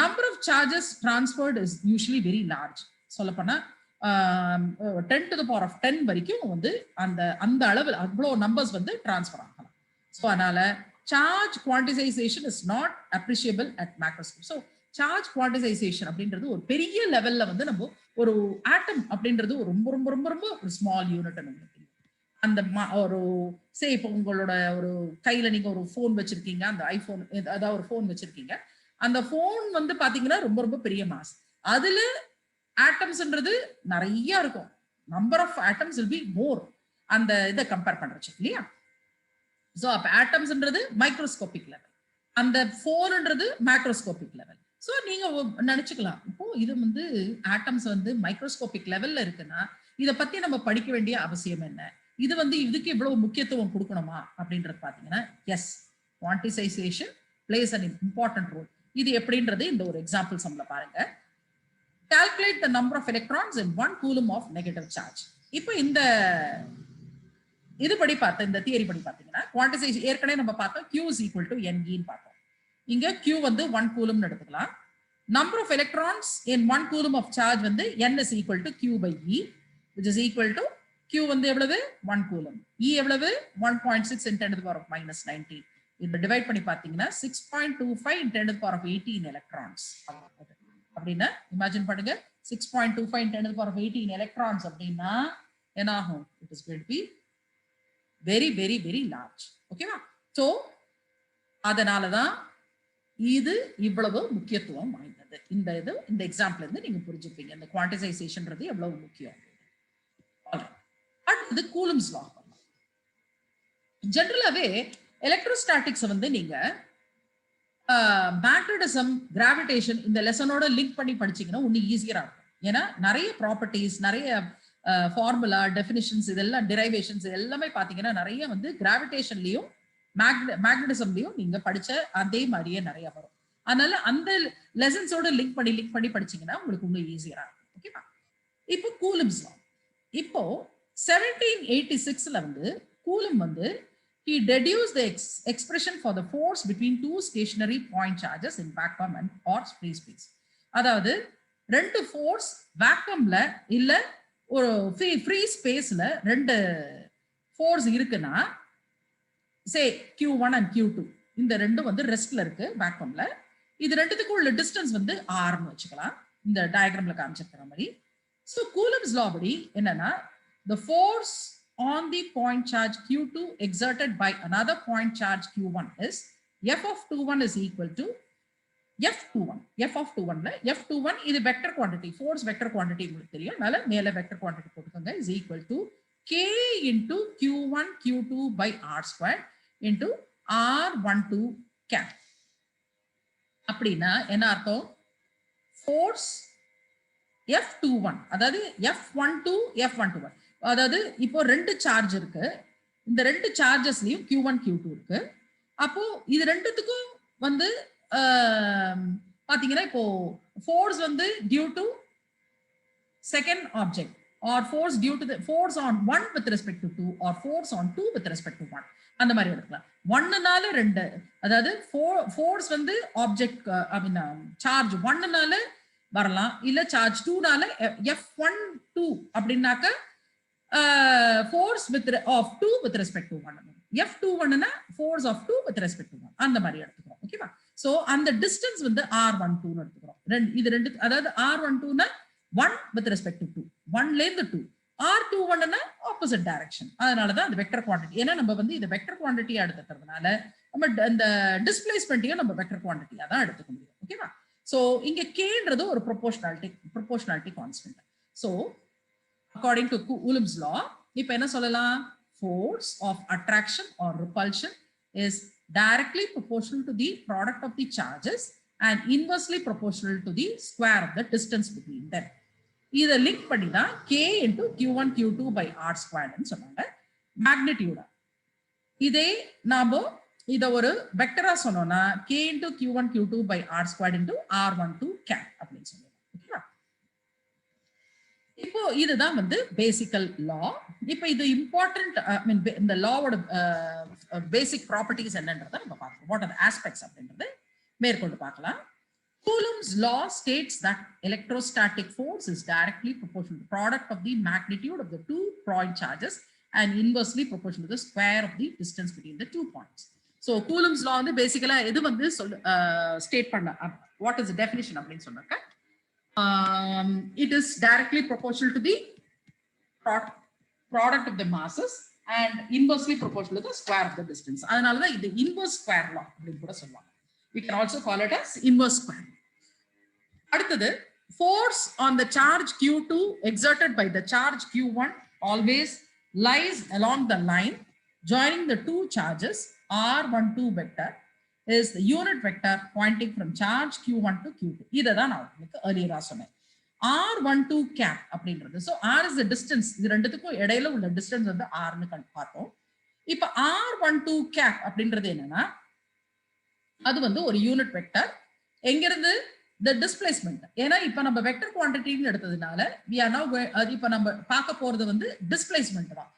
number of charges transferred is usually very large. சொல்லப்போனா 10 to the power of 10 வரைக்கும் வந்து அந்த அளவு அவ்வளோ நம்பர்ஸ் வந்து டிரான்ஸ்ஃபர் ஆகலாம். ஸோ அதனால charge quantization is not appreciable at macroscope. So charge quantization அப்படின்றது ஒரு பெரிய லெவல்ல வந்து நம்ம ஒரு ஆட்டம் அப்படின்றது ஒரு ரொம்ப ரொம்ப ரொம்ப ரொம்ப ஒரு ஸ்மால் யூனிட். அந்த ஒரு இப்போ உங்களோட ஒரு கையில நீங்க ஒரு போன் வச்சிருக்கீங்க, அந்த ஐபோன் ஏதாவது ஒரு போன் வச்சிருக்கீங்க, அந்த போன் வந்து பாத்தீங்கன்னா ரொம்ப ரொம்ப பெரிய மாஸ். அதுல ஆட்டம்ஸ்ன்றது நிறைய இருக்கும். Number of atoms will be more அந்த இதை கம்பேர் பண்றச்சு இல்லையா? ஸோ அப்ப ஆட்டம்ஸ்ன்றது மைக்ரோஸ்கோபிக் லெவல், அந்த போன்ன்றது மேக்ரோஸ்கோபிக் லெவல். ஸோ நீங்க நினைச்சுக்கலாம், இப்போ இது வந்து ஆட்டம்ஸ் வந்து மைக்ரோஸ்கோபிக் லெவல்ல இருக்குன்னா இதை பத்தி நம்ம படிக்க வேண்டிய அவசியம் என்ன? இது வந்து இதுக்கு இவ்வளவு முக்கியத்துவம் கொடுக்கணுமா அப்படின்றது பாத்தீங்கன்னா yes, quantization plays an important role. இது எப்படின்றது இந்த ஒரு எக்ஸாம்பிள் சம்ல பாருங்க. Calculate the number of electrons in 1 coulomb of negative charge. இப்போ இந்த இது படி பார்த்தா, இந்த தியரி படி பாத்தீங்கன்னா குவான்டிசைசேஷன் ஏற்கனவே நம்ம பார்த்தோம் Q is equal to NE ன்னு பார்த்தோம். இங்க Q வந்து 1 coulomb எடுத்துக்கலாம். Number of electrons in 1 coulomb of charge வந்து N is equal to Q by E, which is equal to Q வந்து எவ்வளவு 1 coulomb, E எவ்வளவு 1.6 in 10 to the power of minus 19. இத டிவைட் பண்ணி பாத்தீங்கன்னா 6.25 in 10 to the power of 18 electrons. அப்படின்னா imagine பண்ணுங்க, 6.25 in 10 to the power of 18 electrons அப்படின்னா என்ன ஆகும்? It is going to be very very very large. ஓகேவா? சோ அதனாலதான் இது இவ்வளவு முக்கியத்துவம் வாய்ந்தது. இந்த எக்ஸாம்பிள் இருந்து நீங்க புரிஞ்சுப்பீங்க இந்த குவான்டிசைசேஷன்றது எவ்வளவு முக்கியம். அடுத்தது கூலம்ஸ் லா. ஜெனரலாவே எலக்ட்ரோஸ்டாட்டிக்ஸ் வந்து நீங்க மேக்னடிசம், கிராவிடேஷன் இந்த லெசனோட லிங்க் பண்ணி படிச்சீங்கன்னா இன்னும் ஈஸியரா இருக்கும். ஏன்னா நிறைய ப்ராப்பர்ட்டிஸ், நிறைய ஃபார்முலா, டெஃபினிஷன்ஸ், இதெல்லாம் டிரைவேஷன்ஸ் எல்லாமே பாத்தீங்கன்னா நிறைய வந்து கிராவிடேஷன்லயும் மேக்னடிசம்லயும் நீங்க படிச்ச அதே மாதிரியே நிறைய வரும். அதனால அந்த லெசன்ஸோட லிங்க் பண்ணி படிச்சீங்கன்னா உங்களுக்கு இன்னும் ஈஸியரா இருக்கும். ஓகேவா? இப்போ கூலம்ஸ் லா. இப்போ 1786ல வந்து கூலம் வந்து he deduced the expression for the force between two stationary point charges in vacuum and or free space. அதாவது ரெண்டு ஃபோர்ஸ் வேக்யூம்ல இல்ல ஒரு ஃப்ரீ ஸ்பேஸ்ல ரெண்டு ஃபோர்ஸ் இருக்குன்னா, சே Q1 and Q2, இந்த ரெண்டும் வந்து ரெஸ்ட்ல இருக்கு வேக்யூம்ல. இது ரெண்டுத்துக்கும் உள்ள டிஸ்டன்ஸ் வந்து r ன்னு வச்சுக்கலாம், இந்த டயகிராம்ல காமிச்சிருக்கிற மாதிரி. ஸோ கூலம்ஸ் லா படி என்னன்னா, the force on the point charge Q2 exerted by another point charge Q1 is F of 21 is equal to F21. F of 21 ல F21 இது vector quantity, force vector quantity உங்களுக்கு தெரியும், அதனால மேல வெக்டர் குவாண்டிட்டி போட்டுக்கோங்க, is equal to K into Q1 Q2 by R squared into R12 cap. அப்படின்னா என்ன அர்த்தம்? ஃபோர்ஸ் F21 அதாவது F12 F121 அதாவது இப்போ ரெண்டு சார்ஜ் இருக்கு, இந்த ரெண்டு சார்ஜஸ்லயும் Q1 Q2 இருக்கு. அப்போ இது ரெண்டுத்துக்கும் வந்து பாத்தீங்கன்னா இப்போ ஃபோர்ஸ் வந்து due to second object or force due to the force on one with respect to two or force on two with respect to one. அந்த மாதிரி எடுக்கலாம். ஒன்னுனால ரெண்டு, அதாவது ஃபோர்ஸ் வந்து ஆப்ஜெக்ட் ஐ மீன் சார்ஜ் ஒன்னுனால வரலாம், இல்ல சார்ஜ் டூனால F12 அப்படின்னாக்க force with of 2 with respect to 1. F21 னா force of 2 with respect to 1. அந்த மாதிரி எடுத்துக்கிறோம். ஓகேவா? சோ அந்த டிஸ்டன்ஸ் வந்து R12 னு எடுத்துக்கிறோம். இது ரெண்டு, அதாவது R12 னா 1 with respect to 2. 1 ல இருந்து 2. R21 னா ஆப்போசிட் டைரக்ஷன். அதனால தான் அந்த வெக்டர் குவாண்டிட்டி. ஏன்னா நம்ம வந்து இது வெக்டர் குவாண்டிட்டியா எடுத்துக்கிறதுனால நம்ம இந்த டிஸ்பிளேஸ்மென்ட்டையும் நம்ம வெக்டர் குவாண்டிட்டியா தான் எடுத்துக்க முடியும். ஓகேவா? சோ இங்க Kன்றது ஒரு proportionality constant. So according to Coulomb's law, இப்ப என்ன சொல்லலாம்? Force of attraction or repulsion is directly proportional to the product of the charges and inversely proportional to the square of the distance between them. இத link பண்ணி தான் K into Q1 Q2 by R squared ன்னு சொன்னாங்க. Magnitude இதே நாம இத ஒரு வெக்டரா சொன்னோம்னா K into Q1 Q2 by R squared into R12 cap அப்படின்னு சொல்லுவாங்க. ஓகேவா? இப்போ இதுதான் வந்து பேசிக்கல் லா. இப்போ இது இம்பார்ட்டன்ட், ஐ மீன் இந்த லாவோட பேசிக் ப்ராப்பர்ட்டிஸ் என்னன்றதை நம்ம பார்க்கலாம். வாட் ஆர் ஆஸ்பெக்ட்ஸ் அப்படின்றது மேற்கொண்டு பார்க்கலாம். Coulomb's law states that electrostatic force is directly proportional to the product of the magnitude of the 2 point charges and inversely proportional to the square of the distance between the 2 points. So Coulomb's law வந்து பேசிக்கலா எது வந்து state பண்ண, what is the definition அப்படின்னு சொன்னாக்க it is directly proportional to the product of the masses and inversely proportional to the square of the distance. அதனால தான் இது inverse square law அப்படின்னு கூட சொல்லுவாங்க. We can also call it as inverse square. அடுத்தது, force on the charge Q2 exerted by the charge Q1 always lies along the line joining the two charges R12 vector is the unit vector pointing from charge Q1 to Q2. இதை தான் நான் உங்களுக்கு earlier சொன்னேன். R12 cap அப்படின்றது. So R is the distance. இது ரெண்டுத்துக்கும் இடையில உள்ள distance வந்து R னு பார்த்தோம். இப்ப R12 cap அப்படின்றது என்னன்னா, அது வந்து ஒரு யூனிட் வெக்டர். எங்கிருந்து? the displacement. ஏன்னா இப்ப நம்ம வெக்டர் குவாண்டிட்டின்னு எடுத்ததுனால we are now அது இப்ப நம்ம பார்க்க போறது வந்து டிஸ்பிளேஸ்மென்ட் தான்.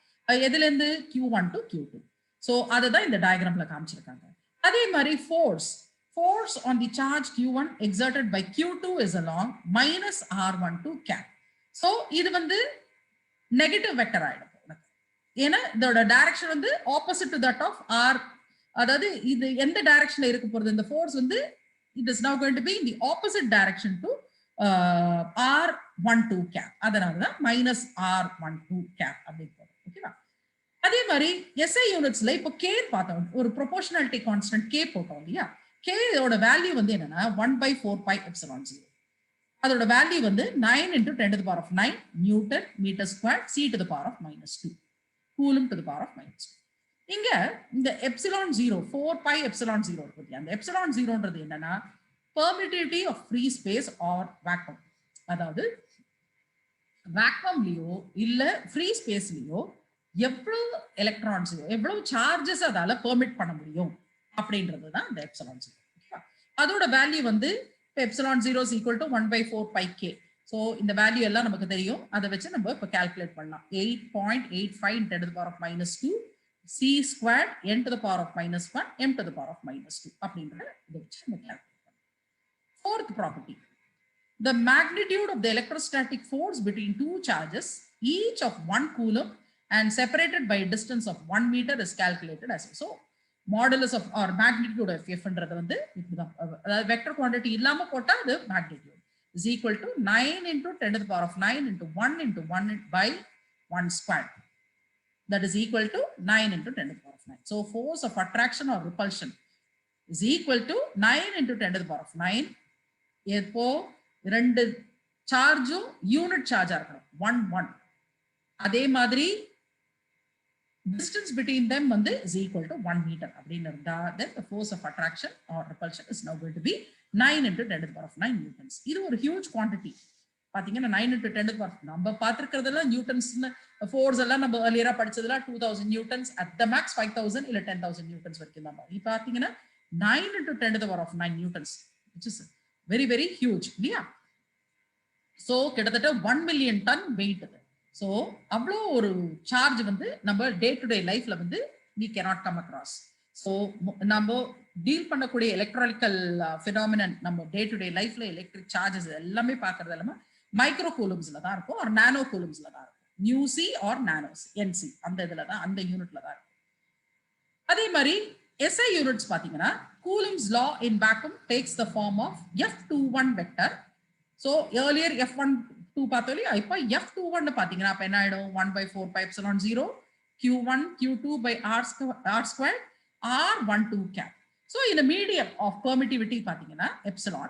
எதுல இருந்து? Q1 to Q2. சோ அதுதான் இந்த டயகிராம்ல காமிச்சிருக்காங்க. அதே மாதிரி force on the charge Q1 exerted by Q2 is along minus R12 cap. So இது வந்து நெகட்டிவ் வெக்டர் ஆயிடும். ஏன்னா இதோட டைரக்ஷன் வந்து opposite to that of R. அதாவது இது எந்த டைரக்ஷன்ல இருக்க போறது? இந்த ஃபோர்ஸ் வந்து it is now going to be in the opposite direction to R12 cap. அதனால தான் minus R12 cap அப்படின்னு போறோம். ஓகேவா? அதே மாதிரி SI யூனிட்ஸ்ல இப்போ K பார்த்தோம், ஒரு ப்ரொபோர்ஷனாலிட்டி கான்ஸ்டன்ட் K போட்டோம் இல்லையா? K ஓட வேல்யூ வந்து என்னன்னா 1/4 pi epsilon 0. அதோட வேல்யூ வந்து 9 into 10 to the power of 9 newton metre square C to the power of -2 coulomb to the power of -2. இங்க இந்த எப்சிலான் 0 4 pi epsilon 0 இருக்கு. அந்த எப்சிலான் 0ன்றது என்னன்னா permittivity of free space or vacuum. அதாவது வேக்யூம்லயோ இல்ல free ஸ்பேஸ்லயோ எவ்வளவு எலக்ட்ரான்ஸ் எவ்வளவு சார்ஜஸ் அதால பெர்மிட் பண்ண முடியும் அப்படின்றது தான் இந்த எப்சிலான் 0. அதோட வேல்யூ வந்து epsilon 0 is equal to 1/4 pi k. So இந்த வேல்யூ எல்லாம் நமக்கு தெரியும். அதை வச்சு நம்ம இப்போ கால்குலேட் பண்ணலாம். 8.85 × 10 to the power of -2 C squared n to the power of -1 m to the power of -2 அப்படின்றத இதை வச்சு நம்ம கால்குலேட் பண்ணலாம். Fourth property, the magnitude of the electrostatic force between two charges each of 1 coulomb and separated by a distance of 1 meter is calculated as so. Modulus of or magnitude of F ன்றது வந்து இப்படிதான், அதாவது vector quantity இல்லாம போட்டா அது magnitude is equal to 9 into 10 to the power of 9 into 1 into 1 by 1 squared. That is equal to 9 into 10 to the power of 9. So force of attraction or repulsion is equal to 9 into 10 to the power of 9. இப்போ ரெண்டு சார்ஜும் unit சார்ஜா இருக்கணும் 1 1. அதே மாதிரி distance between them வந்து is equal to 1 meter அப்படின்னு இருந்தா then the force of attraction or repulsion is now going to be 9 into 10 to the power of 9 newtons. இது ஒரு huge quantity. பாத்தீங்கன்னா 9 into 10 நம்ம பார்த்திருக்கிறதெல்லாம் நியூட்டன்ஸ்னு ஃபோர்ஸ் எல்லாம் நம்ம earlier படிச்சதெல்லாம் 2000 Newton's at the max 5000 இல்ல 10000 Newton's வரைக்கும் தான். இப்போ பாத்தீங்கன்னா 9 into 10 to the power of 9 Newton's which is very very huge இல்லையா? ஸோ கிட்டத்தட்ட 1 million டன் வெயிட் அது. ஸோ அவ்வளோ ஒரு சார்ஜ் வந்து நம்ம டே டு டே லைஃப்ல வந்து we cannot come across. So நம்ம டீல் பண்ணக்கூடிய எலக்ட்ரானிக்கல் ஃபினாமினன் நம்ம டே டு டே லைஃப்ல எலக்ட்ரிக் சார்ஜஸ் எல்லாமே பார்க்கறது எல்லாமே மைக்ரோ கூலம்ஸ்ல தான் இருக்கும் ஒரு நானோ கூலம்ஸ்ல தான் இருக்கும். நியூசி ஆர் நானோஸ் என்சி அந்த இதுல தான் அந்த யூனிட்ல தான் இருக்கும். அதே மாதிரி SI யூனிட்ஸ் பாத்தீங்கன்னா coulomb's law in vacuum takes the form of F21 vector. So earlier F12 பார்த்தோம் இல்லையா, இப்போ F21 பாத்தீங்கன்னா அப்ப என்ன ஆயிடும் 1/4πε0 Q1 Q2 by R squared R12 cap. So in a medium of permittivity பாத்தீங்கன்னா epsilon,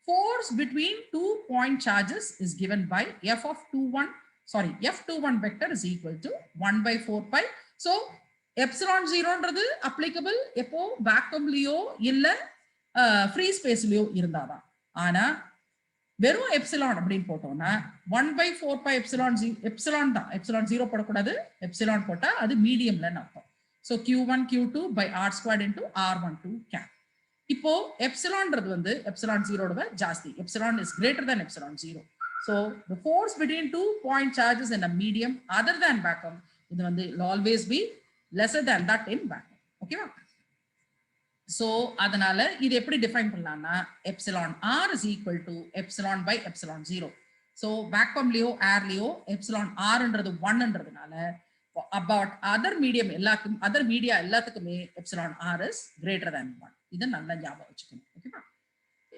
force between 2 point charges is given by F21 vector is equal to 1/4π. So epsilon 0ன்றது applicable எப்போ vacuumலயோ இல்ல free spaceலயோ இருந்தாதான். ஆனா வெறும் எப்சிலான் அப்படின்னு போட்டோம்னா 1/4π epsilon தான். Epsilon 0 போடக்கூடாது, எப்சிலான் போட்டா அது மீடியம்ல அர்த்தம். So Q1 Q2 by R squared into R12 cap. இப்போ எப்சிலான்றது வந்து எப்சிலான் 0 ஜாஸ்தி. Epsilon is greater than epsilon 0. So the force between 2 point charges in a medium other than vacuum இது வந்து will always be lesser than that in vacuum. ஓகேவா? So அதனால இது எப்படி define பண்ணலாம்னா epsilon R is equal to epsilon by epsilon 0. So வேக்யூம்லயோ ஏர்லயோ epsilon ஆர்ன்றது 1ன்றதுனால அபவுட் அதர் மீடியா எல்லாத்துக்குமே epsilon R is greater than 1. இதை நல்லா ஞாபகம் வச்சுக்கணும். ஓகேவா?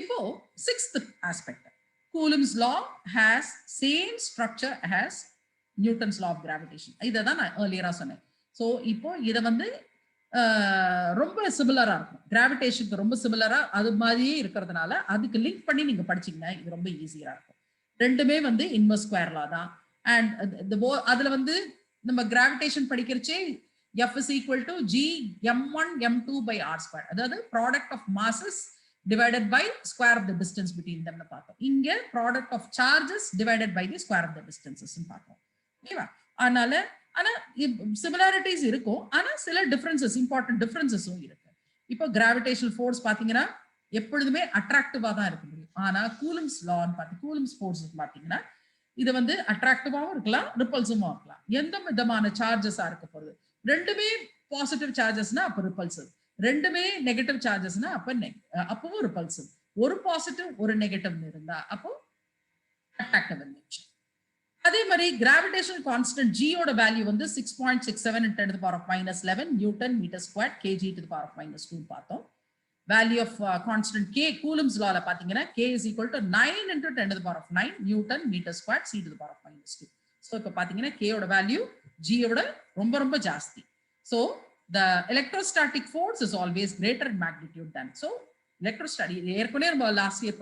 இப்போ 6th aspect, Coulomb's law has same structure has Newton's law of gravitation. இதை தான் நான் ஏர்லியரா சொன்னேன். ஸோ இப்போ இதை வந்து ரொம்ப சிமிலரா இருக்கும், கிராவிடேஷனுக்கு ரொம்ப சிமிலரா அது மாதிரியே இருக்கிறதுனால அதுக்கு லிங்க் பண்ணி நீங்க படிச்சீங்கன்னா இது ரொம்ப ஈஸியா இருக்கும். ரெண்டுமே வந்து இன்வெர்ஸ் ஸ்கொயர் லா தான். அண்ட் அதுல வந்து நம்ம gravitation படிக்கிறச்சே F is equal to G m1 m2 by R square, அதாவது product of masses divided by square of the distance between them பார்த்தோம். இங்க product of charges divided by the square of the distances பார்த்தோம். ஓகேவா? அதனால ஆனா similarities இருக்கும், ஆனா சில டிஃபரன்சஸ் இம்பார்ட்டன்ட் டிஃபரன்சஸும் இருக்கு. இப்போ கிராவிடேஷனல் ஃபோர்ஸ் பாத்தீங்கன்னா எப்பொழுதுமே அட்ராக்டிவா தான் இருக்க முடியும். ஆனா கூலம்ஸ் லான்னு பார்த்து கூலம்ஸ் ஃபோர்ஸ் பாத்தீங்கன்னா இது வந்து அட்ராக்டிவாவும் இருக்கலாம், ரிப்பல்சிவும் இருக்கலாம். எந்த விதமான சார்ஜஸா இருக்க போகுது? ரெண்டுமே பாசிட்டிவ் சார்ஜஸ்னா அப்ப ரிப்பல்சிவ், ரெண்டுமே நெகட்டிவ் சார்ஜஸ்னா அப்பவும் ரிப்பல்சிவ். ஒரு பாசிட்டிவ் ஒரு நெகட்டிவ் இருந்தா அப்போ அட்ராக்டிவ் நேச்சர். அதே மாதிரி கிராவிடேஷனல் கான்ஸ்டன்ட் G ஓட வேல்யூ வந்து 6.67 × 10⁻11 நியூட்டன் மீட்டர் ஸ்கொயர் kg × 10⁻2 பார்த்தோம். Value of constant K Coulomb's லால பாத்தீங்கன்னா K is equal to 9 × 10⁻9 newton metre square c × 10⁻2. So இப்போ பாத்தீங்கன்னா K ஓட வேல்யூ G ஓட ரொம்ப ரொம்ப ஜாஸ்தி. So the electrostatic force is always greater in magnitude than. So electrostatic ஏற்கனவே நம்ம லாஸ்ட் இயர்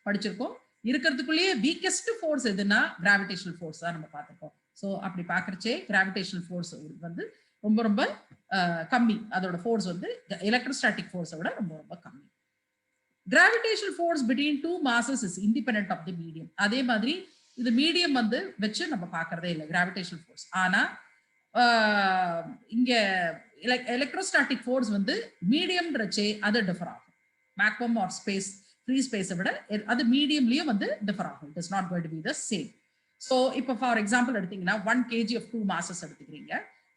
படிச்சிருக்கோம். இருக்கிறதுக்குள்ளேயே வீக்கஸ்ட் ஃபோர்ஸ் எதுனா கிராவிடேஷனல் ஃபோர்ஸ் தான் நம்ம பார்த்துருக்கோம். ஸோ அப்படி பார்க்கறச்சே கிராவிடேஷனல் ஃபோர்ஸ் வந்து ரொம்ப ரொம்ப கம்மி, அதோட ஃபோர்ஸ் வந்து எலக்ட்ரோஸ்டாட்டிக் ஃபோர்ஸை விட ரொம்ப ரொம்ப கம்மி. Gravitational force between 2 masses is independent of the medium. அதே மாதிரி இது மீடியம் வந்து வச்சு நம்ம பார்க்கறதே இல்லை கிராவிடேஷனல் ஃபோர்ஸ். ஆனா இங்க எலக்ட்ரோஸ்டாட்டிக் ஃபோர்ஸ் வந்து மீடியம்ன்றச்சே அது டிஃபர் ஆகும். வேக்யூம் ஆர் ஸ்பேஸ் ஃப்ரீ ஸ்பேஸை விட அது மீடியம்லயும் வந்து டிஃபர் ஆகும். It is not going to be the same. So இப்போ ஃபார் எக்ஸாம்பிள் எடுத்தீங்கன்னா 1 kg of 2 masses எடுத்துக்கிறீங்க.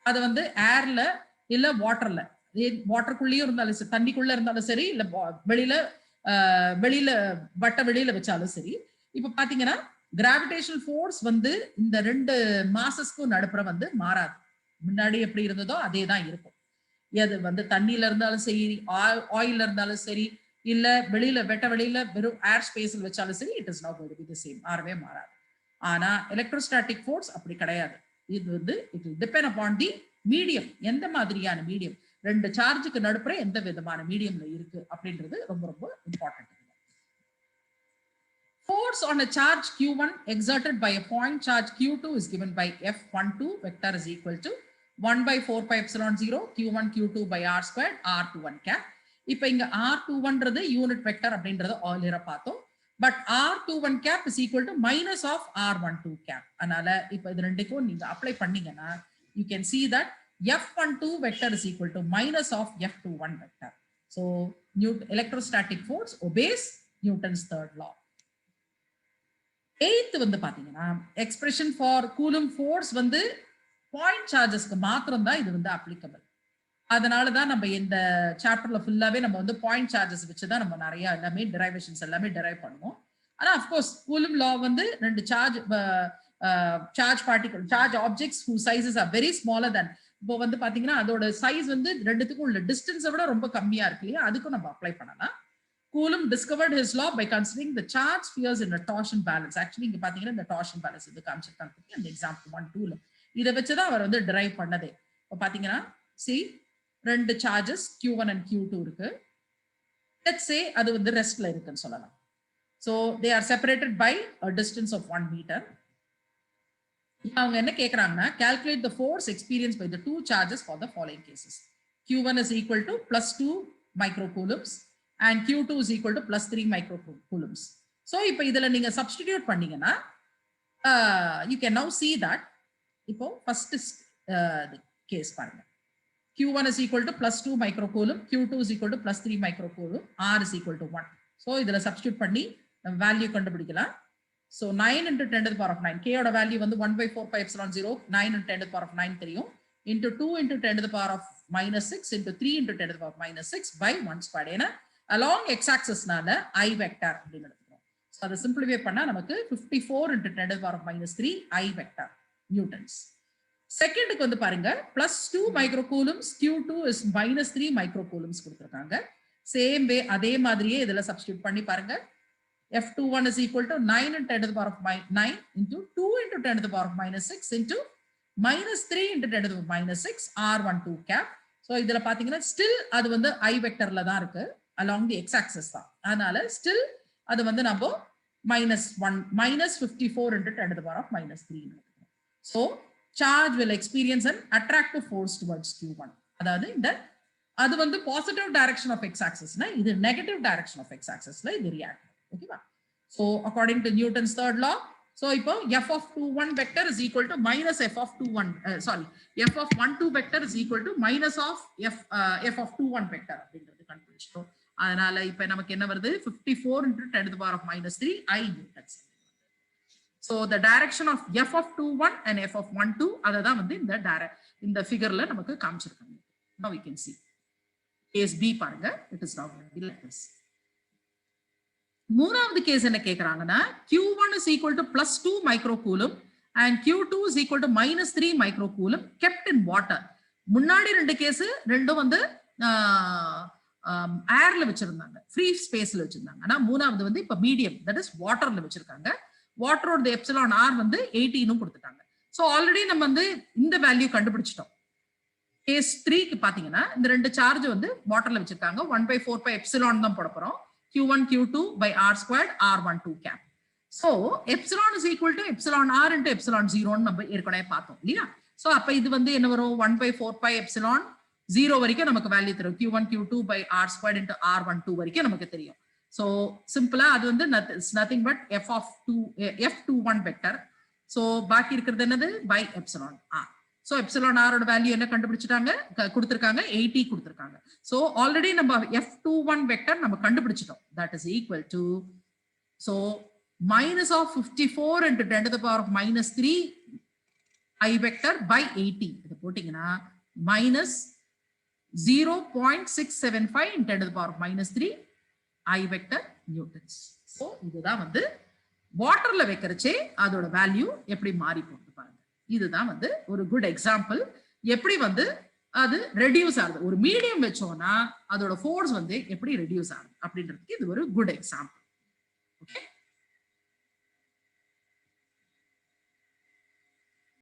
அது வந்து ஏர்ல இல்ல வாட்டர்ல, வாட்டருக்குள்ளேயும் இருந்தாலும் சரி, தண்ணிக்குள்ள இருந்தாலும் சரி, இல்ல வெளியில வெளியில வச்சாலும் சரி. இப்ப பாத்தீங்கன்னா கிராவிடேஷனல் ஃபோர்ஸ் வந்து இந்த 2 மாசஸ்க்கும் நடுப்புற வந்து மாறாது. முன்னாடி எப்படி இருந்ததோ அதே தான் இருக்கும். அது வந்து தண்ணியில இருந்தாலும் சரி, ஆயில்ல இருந்தாலும் சரி, இல்ல வெளியில வெளியில வெறும் ஏர் ஸ்பேஸ்ல வச்சாலும் சரி, it is not going to be the same, மாறவே மாறாது. ஆனா எலக்ட்ரோஸ்டாட்டிக் ஃபோர்ஸ் அப்படி கிடையாது. இது வந்து it will depend upon the medium, எந்த மாதிரியான மீடியம், 2 சார்ஜுக்கு நடுப்புற எந்த விதமான மீடியம்ல இருக்கு அப்படின்றது ரொம்ப ரொம்ப important. Force on a charge Q1 exerted by a point charge Q2 is given by F12 vector is equal to 1/4πε0 Q1 Q2 by R squared R21 cap. இப்ப இங்க R21ன்றது யூனிட் வெக்டர் அப்படின்றத ஆல்ரெடி பார்த்தோம். but r21 cap is equal to minus of r12 cap. அதனால இப்போ இது ரெண்டுக்கும் நீங்க apply பண்ணீங்கன்னா you can see that F12 vector is equal to minus of F21 vector. So electrostatic force obeys Newton's third law. Eighth வந்து பாத்தீங்கன்னா expression for Coulomb force வந்து point chargesக்கு மாத்திரம் தான் இது வந்து applicable. அதனால தான் நம்ம இந்த சாப்டர்ல ஃபுல்லாவே நம்ம வந்து பாயிண்ட் சார்ஜஸ் வச்சு தான் நம்ம நிறைய எல்லாமே டெரைவேஷன்ஸ் எல்லாமே டெரைவ் பண்ணுவோம். ஆனா ஆஃப் கோர்ஸ் கூலும் லா வந்து ரெண்டு charge particle charge objects whose sizes are very smaller than இப்போ வந்து பாத்தீங்கன்னா அதோட சைஸ் வந்து ரெண்டுத்துக்கும் உள்ள டிஸ்டன்ஸை விட ரொம்ப கம்மியா இருக்கு இல்லையா, அதுக்கும் நம்ம அப்ளை பண்ணலாம். Coulomb discovered his law by considering the charge spheres in a torsion balance. Actually இங்க பாத்தீங்கன்னா இந்த torsion balance இது காமிச்சிருக்காங்க அந்த எக்ஸாம்பிள் 1-2ல இதை வச்சுதான் அவர் வந்து டிரைவ் பண்ணதே. இப்போ பாத்தீங்கன்னா see ரெண்டு சார்ஜஸ் Q1 and Q2 இருக்கு. Let's say அது வந்து ரெஸ்ட்ல இருக்குன்னு சொல்லலாம். So they are separated by a distance of 1 meter. அவங்க என்ன கேக்குறாங்கன்னா calculate the force experienced by the two charges for the following cases. Q1 is equal to plus 2 microcoulombs and Q2 is equal to plus 3 microcoulombs. So இப்போ இதுல நீங்க substitute பண்ணீங்கன்னா you can now see that இப்போ first case பாருங்க. Q1 is equal to plus 2 microcoulomb, Q2 is equal to plus 3 microcoulomb, R is equal to 1. So இதுல substitute பண்ணி value கண்டுபிடிக்கலாம். So 9 into 10 to the power of 9. K oda value வந்து 1 by 4 pi epsilon 0, 9 into 10 to the power of 9 தெரியும். Into 2 into 10 to the power of minus 6 into 3 into 10 to the power of minus 6 by 1 squared. ஏன்னா along x-axis நால I vector அப்படின்னு எடுத்துக்கிறோம். So அதை simplify பண்ணா நமக்கு 54 into 10 to the power of minus 3 I vector newtons. செகண்டுக்கு வந்து பாருங்க plus 2 microcoulombs, Q2 is minus 3 microcoulombs கொடுத்திருக்காங்க. சேம் வே அதே மாதிரியே இதுல சப்ஸ்டிட்யூட் பண்ணி பாருங்க. F21 is equal to 9 into 10 to the power of 9 into 2 into 10 to the power of minus 6 into minus 3 into 10 to the power of minus 6 R12 cap. So இதுல பாத்தீங்கன்னா still அது வந்து I vectorல தான் இருக்கு along the x-axis தான். அதனால still அது வந்து நம்ம minus 54 into 10 to the power of minus 3. So charge will experience an attractive force towards Q1. அதாவது இந்த அது வந்து positive direction of x-axisனா இது negative direction of x-axisல இது react. ஓகேவா? So according to Newton's third law, so இப்போ f of 21 vector is equal to minus f of 21 f of 12 vector is equal to minus of f of 21 vector அப்படிங்கிறது கண்டுபிடிச்சிட்டோம். அதனால இப்போ நமக்கு என்ன வருது 54 into 10 to the power of minus 3 I newtons. So the direction of f of 21 and f of 12 அததான் வந்து இந்த ஃபிகர்ல நமக்கு காமிச்சிருக்காங்க. Now we can see case B பாருங்க, it is now like this. மூணாவது கேஸ் என்ன கேக்குறாங்கன்னா Q1 is equal to plus 2 microcoulomb and Q2 is equal to minus 3 microcoulomb kept in water. முன்னாடி ரெண்டு கேஸ் ரெண்டும் வந்து ஏர்ல வச்சிருந்தாங்க, ஃப்ரீ ஸ்பேஸ்ல வச்சிருந்தாங்க. ஆனா மூணாவது வந்து இப்ப மீடியம், தட் இஸ் வாட்டர்ல வச்சிருக்காங்க. வாட்டரோட எப்சிலான் ஆர் வந்து 18 கொடுத்துட்டாங்க. ஸோ ஆல்ரெடி நம்ம வந்து இந்த வேல்யூ கண்டுபிடிச்சிட்டோம். கேஸ் 3க்கு பாத்தீங்கன்னா இந்த ரெண்டு சார்ஜ் வந்து வாட்டர்ல வச்சிருக்காங்க. 1 by 4 pi epsilon தான் போட போறோம். Q1 Q2 by R squared R12 cap. So epsilon is equal to epsilon R into epsilon 0 நம்ம ஏற்கனவே பார்த்தோம் இல்லையா? So அப்ப இது வந்து என்ன வரும் 1 by 4 pi epsilon 0 வரைக்கும் நமக்கு வேல்யூ தெரியும். Q1 Q2 by R squared into R12 வரைக்கும் நமக்கு தெரியும். So சிம்பிளா அது வந்து nothing but F21 vector. So பாக்கி இருக்கிறது என்னது by epsilon R. So epsilon R ஓட வேல்யூ என்ன கண்டுபிடிச்சிட்டாங்க கொடுத்திருக்காங்க 80 கொடுத்திருக்காங்க. So already நம்ம F21 vector நம்ம கண்டுபிடிச்சிட்டோம். That is equal to so minus of 54 into 10 to the power of minus 3 I vector by 80. இது போட்டீங்கன்னா minus 0.675 into 10 to the power of minus 3 I vector newtons. So இதுதான் வந்து வாட்டர்ல வைக்கிறச்சே அதோட value எப்படி மாறி போகுது பாருங்க. இதுதான் வந்து ஒரு குட் எக்ஸாம்பிள் எப்படி வந்து அது ரெடியூஸ் ஆகுது. ஒரு மீடியம் வச்சோம்னா அதோட ஃபோர்ஸ் வந்து எப்படி ரெடியூஸ் ஆகுது அப்படின்றதுக்கு இது ஒரு குட் எக்ஸாம்பிள். ஓகே.